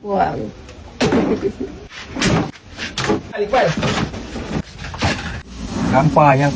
Buang. Iqbal. Gampar yang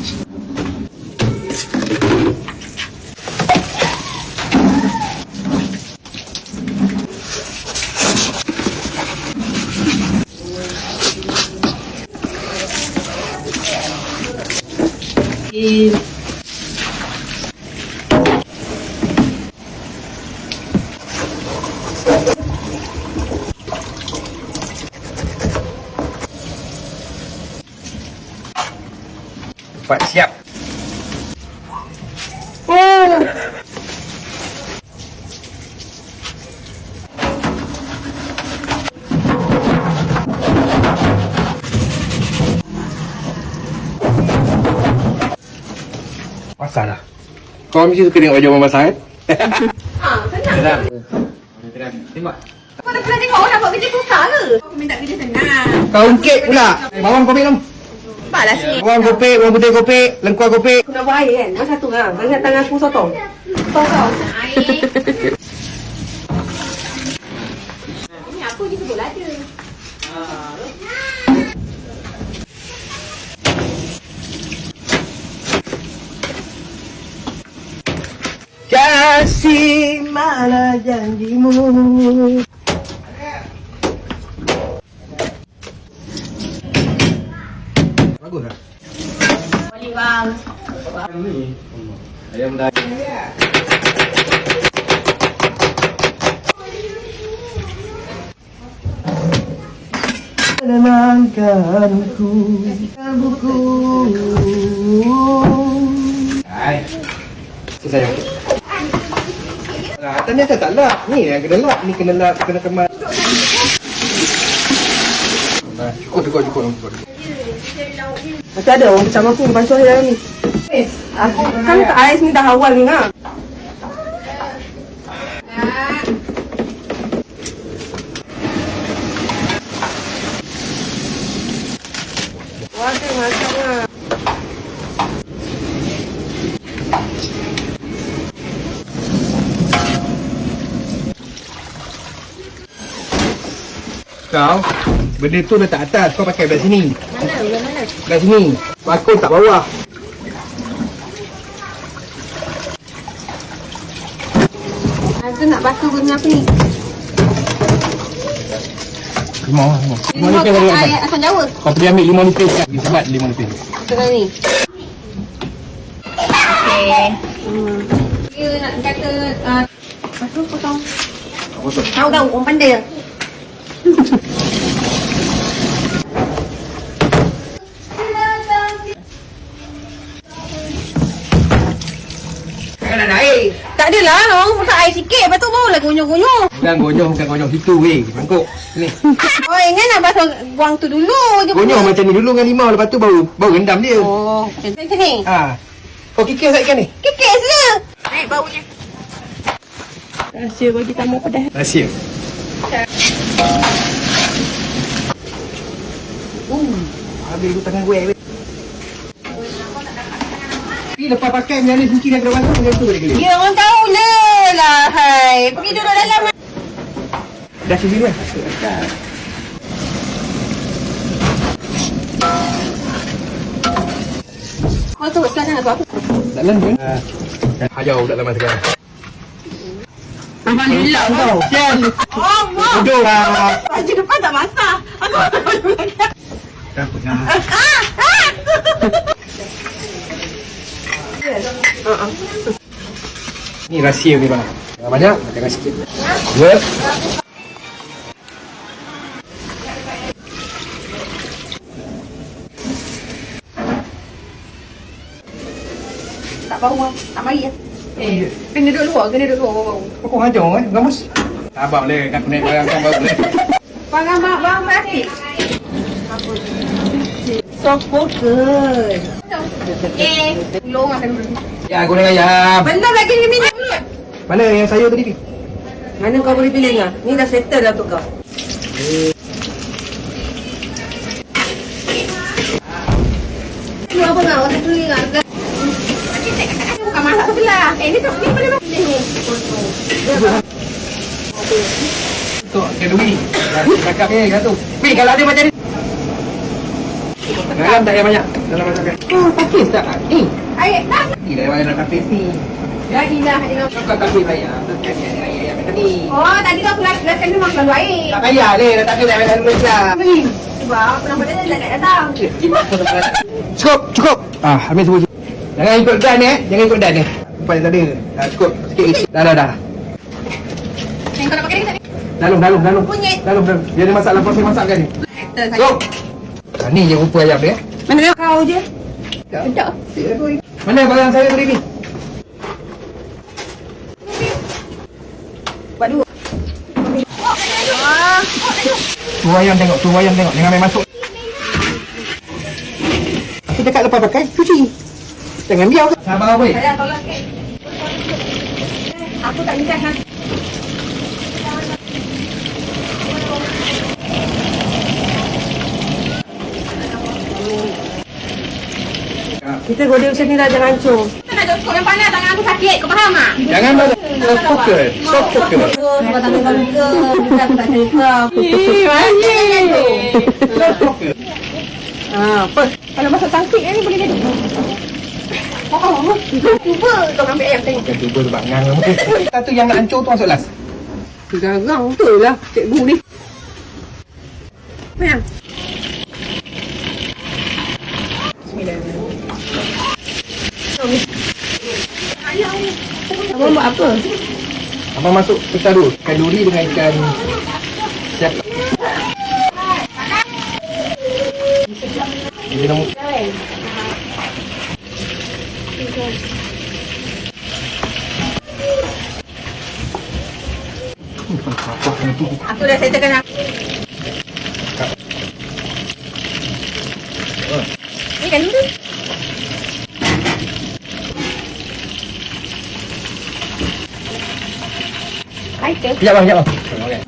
cepat siap. Pasal lah. Kau mesti suka tengok baju orang basah kan? Senang. Tenang. Tengok. Kau dah pernah tengok orang buat kerja susah ke? Kau minta kerja senang. Kau ungkit pula. Bawang kopi dong. Cepatlah sini. Bawang kopi, bawang putih kopi, lengkuas kopi. Aku nak buat air kan? Masa tu kan? Kau ingat tangan aku sotong? Sotong. Air. Ini apa je sebut lah dia. Kasih mana janjimu. Bagus tak? Balik bang. Ayam dah. Menenangkanku buku. Hai. Sayang. Atas ni tak lap. Ni yang kena lap. Ni kena lap, kena kemas. Cukup. Macam ada orang bersama aku lepas tu hari ni. Aku kan ais ni dah awal ni kan. Wah, tu macamnya. Kau, benda tu letak atas, kau pakai belah sini. Mana? Belah sini. Bakul tak bawah. Aku nak basuh guna apa ni? Limau. Limau nipis ada kat Asam Jawa. kau pergi ambil limau nipis kat sebat limau nipis. Tengah ni. Okey. Dia nak kata basuh potong. Tahu orang pandai. Jangan ada air. Tak adalah, orang masak air sikit, lepas tu barulah gonyong-gonyong. Bukan gonyong situ weh. Mangkuk. Ni. Oh, ingat nak basuh buang tu dulu je. Gonyong macam ni dulu dengan limau, lepas tu baru rendam dia. Oh, macam ni. Ha. Kau kikis tak ikan ni? Kekek je. Naik baunya. Rahsia bagi tamu pedas. Rahsia. Habis tu tangan gue. Ni lepas pakai ni mungkin nak kena basuh macam tu boleh ke? Ya, orang tahu lah. Hai. Pergi duduk dalam. Dah sini kan? Kau tu sekarang aku. Dalam pun. Hajau tak lama sekarang. Alhamdulillah kau. Sial. Allah. Bodoh lah. Baju depan tak masak. Aku tak baju belakang. Kenapa jangan? Ni rahsia ni bang. Jangan banyak, jangan sikit. Dua. Tak bau ah. Tak mari ah. Kena duduk luar bau. Kau hajar kan? Gamus. Sabar boleh, nak naik barang kan baru boleh. Bang plastik. Soft focus. Tolong akan dulu. Ya, goreng ayam. Belum lagi ni minyak dulu. Mana yang sayur tadi? Mana kau boleh pilih ni? Ni dah settle dah untuk kau. Lu apa nak? Orang tu ingat ke? Bukan masak sebelah. Ni boleh pilih ni. Tu masuk kenduri. Cakap satu. Pi kalau dia macam ni. Dalam tak payah banyak. Dalam masukkan. Pakis tak? Air dah. Tidak payah nak tapis ni. Lagilah dengan. Kau tapis bayar. Ayah tadi. Oh, tadi tu aku jelaskan dia memang selalu air. Tak payah le, dah tapis dah payah Malaysia. Sebab penampak dia dah nak datang. Cukup. Habis semua. Jangan ikut dan jangan ikut dan Lepas tadi. Cukup sikit. Dah. Yang kau nak pakai ni tak ni? Dalam. Bunyi. Dalam. Dia ada masalah proses masakan ni. Go. Ni je rupa ayam dia. Mana dia kau je? Tak. Mana barang saya tadi ni? Buat dua. Suruh ayam tengok. Jangan main masuk. Kita kat lepas pakai, cuci. Jangan biar. Sabar weh. Saya tolong sikit. Aku tak nikah nanti. Kita goreng macam ni dah, jangan hancur. Kita nak cukup yang panas, tangan aku sakit. Kau faham tak? Jangan banyak. Stop focus. Sebab tangan kau luka. Bukan aku tak cerita. Stop focus. Apa? Kalau masuk tangkik ni boleh jadi. Cuba kau ambil ayam tengok. Bukan cuba sebab ngang mungkin. Satu yang nak hancur tu masuk last. Garang betul lah cikgu ni. Mana? Abang buat apa? Abang masuk pecah dulu. Ikan duri dengan ikan siap. Ini nama. Aku dah settlekan aku. Ni kan dulu. Hai ke? Sekejap bang. Okay.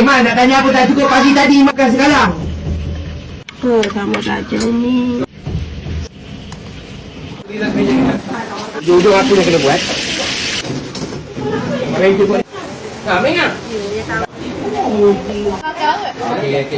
Man, nak tanya apa tak cukup pagi tadi makan sekarang? Sama saja ni. Jujur aku yang kena buat. Mari kita buat. Main ah. Okay.